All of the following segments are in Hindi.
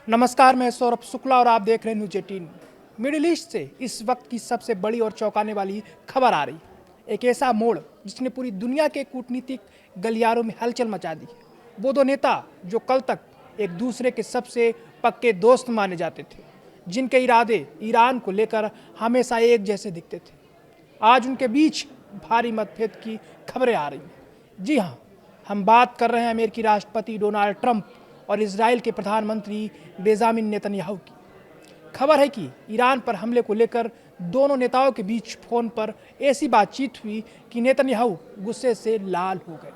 नमस्कार, मैं सौरभ शुक्ला और आप देख रहे हैं न्यूज 18। मिडिल ईस्ट से इस वक्त की सबसे बड़ी और चौंकाने वाली खबर आ रही है। एक ऐसा मोड़ जिसने पूरी दुनिया के कूटनीतिक गलियारों में हलचल मचा दी। वो दो नेता जो कल तक एक दूसरे के सबसे पक्के दोस्त माने जाते थे, जिनके इरादे ईरान को लेकर हमेशा एक जैसे दिखते थे, आज उनके बीच भारी मतभेद की खबरें आ रही हैं। जी हाँ, हम बात कर रहे हैं अमेरिकी राष्ट्रपति डोनाल्ड ट्रंप और इजराइल के प्रधानमंत्री बेंजामिन नेतन्याहू की। खबर है कि ईरान पर हमले को लेकर दोनों नेताओं के बीच फोन पर ऐसी बातचीत हुई कि नेतन्याहू गुस्से से लाल हो गए।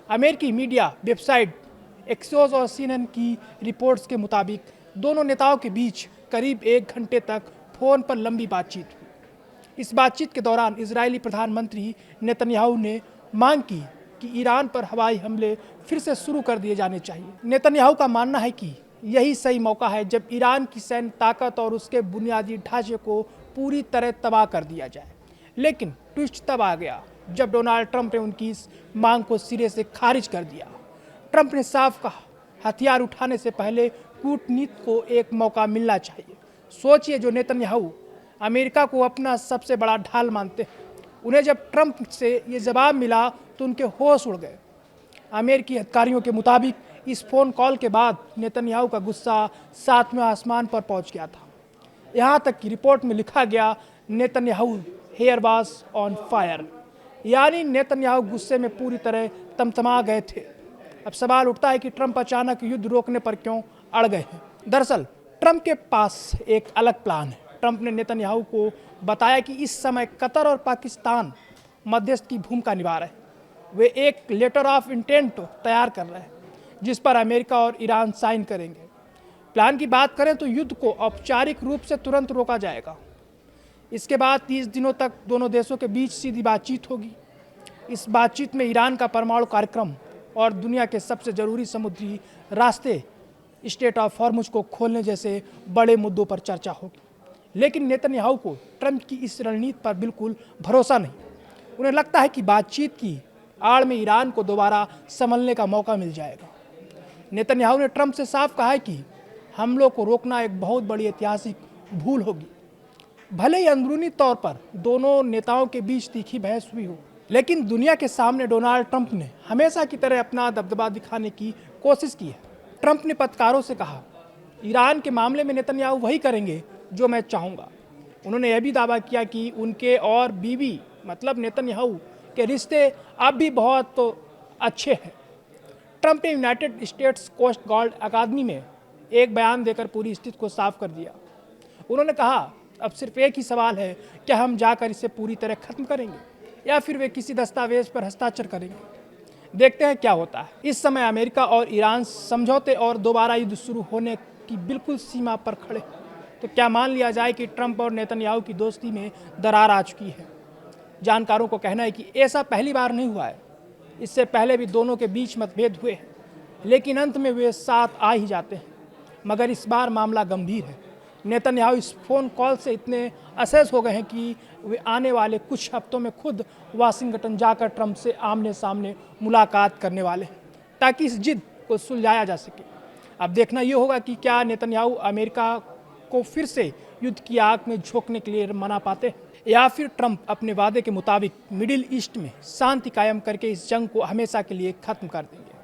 अमेरिकी मीडिया वेबसाइट एक्सियोस और CNN की रिपोर्ट्स के मुताबिक दोनों नेताओं के बीच करीब 1 घंटे तक फोन पर लंबी बातचीत हुई। इस बातचीत के दौरान इजरायली प्रधानमंत्री नेतन्याहू ने मांग की कि ईरान पर हवाई हमले फिर से शुरू कर दिए जाने चाहिए। नेतन्याहू का मानना है कि यही सही मौका है जब ईरान की सैन्य ताकत और उसके बुनियादी ढांचे को पूरी तरह तबाह कर दिया जाए। लेकिन ट्विस्ट तब आ गया जब डोनाल्ड ट्रंप ने उनकी इस मांग को सिरे से खारिज कर दिया। ट्रंप ने साफ कहा, हथियार उठाने से पहले कूटनीति को एक मौका मिलना चाहिए। सोचिए, जो नेतन्याहू अमेरिका को अपना सबसे बड़ा ढाल मानते हैं, उन्हें जब ट्रंप से ये जवाब मिला तो उनके होश उड़ गए। अमेरिकी अधिकारियों के मुताबिक इस फोन कॉल के बाद नेतन्याहू का गुस्सा 7वें आसमान पर पहुंच गया था। यहाँ तक कि रिपोर्ट में लिखा गया, Netanyahu hair was on fire, यानी नेतन्याहू गुस्से में पूरी तरह तमतमा गए थे। अब सवाल उठता है कि ट्रंप अचानक युद्ध रोकने पर क्यों अड़ गए हैं। दरअसल ट्रंप के पास एक अलग प्लान है। ट्रंप ने नेतन्याहू को बताया कि इस समय कतर और पाकिस्तान मध्यस्थ की भूमिका निभा रहे हैं। वे एक लेटर ऑफ इंटेंट तैयार कर रहे हैं जिस पर अमेरिका और ईरान साइन करेंगे। प्लान की बात करें तो युद्ध को औपचारिक रूप से तुरंत रोका जाएगा। इसके बाद 30 दिनों तक दोनों देशों के बीच सीधी बातचीत होगी। इस बातचीत में ईरान का परमाणु कार्यक्रम और दुनिया के सबसे जरूरी समुद्री रास्ते स्ट्रेट ऑफ हॉर्मुज को खोलने जैसे बड़े मुद्दों पर चर्चा होगी। लेकिन नेतन्याहू को ट्रंप की इस रणनीति पर बिल्कुल भरोसा नहीं। उन्हें लगता है कि बातचीत की आड़ में ईरान को दोबारा संभलने का मौका मिल जाएगा। नेतन्याहू ने ट्रंप से साफ कहा है कि हमलों को रोकना एक बहुत बड़ी ऐतिहासिक भूल होगी। भले ही अंदरूनी तौर पर दोनों नेताओं के बीच तीखी बहस हुई हो, लेकिन दुनिया के सामने डोनाल्ड ट्रंप ने हमेशा की तरह अपना दबदबा दिखाने की कोशिश की है। ट्रंप ने पत्रकारों से कहा, ईरान के मामले में नेतन्याहू वही करेंगे जो मैं चाहूँगा। उन्होंने यह भी दावा किया कि उनके और बीवी मतलब नेतन्याहू के रिश्ते अब भी बहुत अच्छे हैं। ट्रंप ने यूनाइटेड स्टेट्स कोस्ट गार्ड अकादमी में एक बयान देकर पूरी स्थिति को साफ कर दिया। उन्होंने कहा, अब सिर्फ एक ही सवाल है, क्या हम जाकर इसे पूरी तरह खत्म करेंगे या फिर वे किसी दस्तावेज पर हस्ताक्षर करेंगे। देखते हैं क्या होता है। इस समय अमेरिका और ईरान समझौते और दोबारा युद्ध शुरू होने की बिल्कुल सीमा पर खड़े। तो क्या मान लिया जाए कि ट्रंप और नेतन्याहू की दोस्ती में दरार आ चुकी है। जानकारों को कहना है कि ऐसा पहली बार नहीं हुआ है। इससे पहले भी दोनों के बीच मतभेद हुए हैं, लेकिन अंत में वे साथ आ ही जाते हैं। मगर इस बार मामला गंभीर है। नेतन्याहू इस फोन कॉल से इतने असहज हो गए हैं कि वे आने वाले कुछ हफ्तों में खुद वाशिंगटन जाकर ट्रंप से आमने सामने मुलाकात करने वाले हैं, ताकि इस जिद को सुलझाया जा सके। अब देखना ये होगा कि क्या नेतन्याहू अमेरिका को फिर से युद्ध की आग में झोंकने के लिए मना पाते हैं, या फिर ट्रंप अपने वादे के मुताबिक मिडिल ईस्ट में शांति कायम करके इस जंग को हमेशा के लिए खत्म कर देंगे।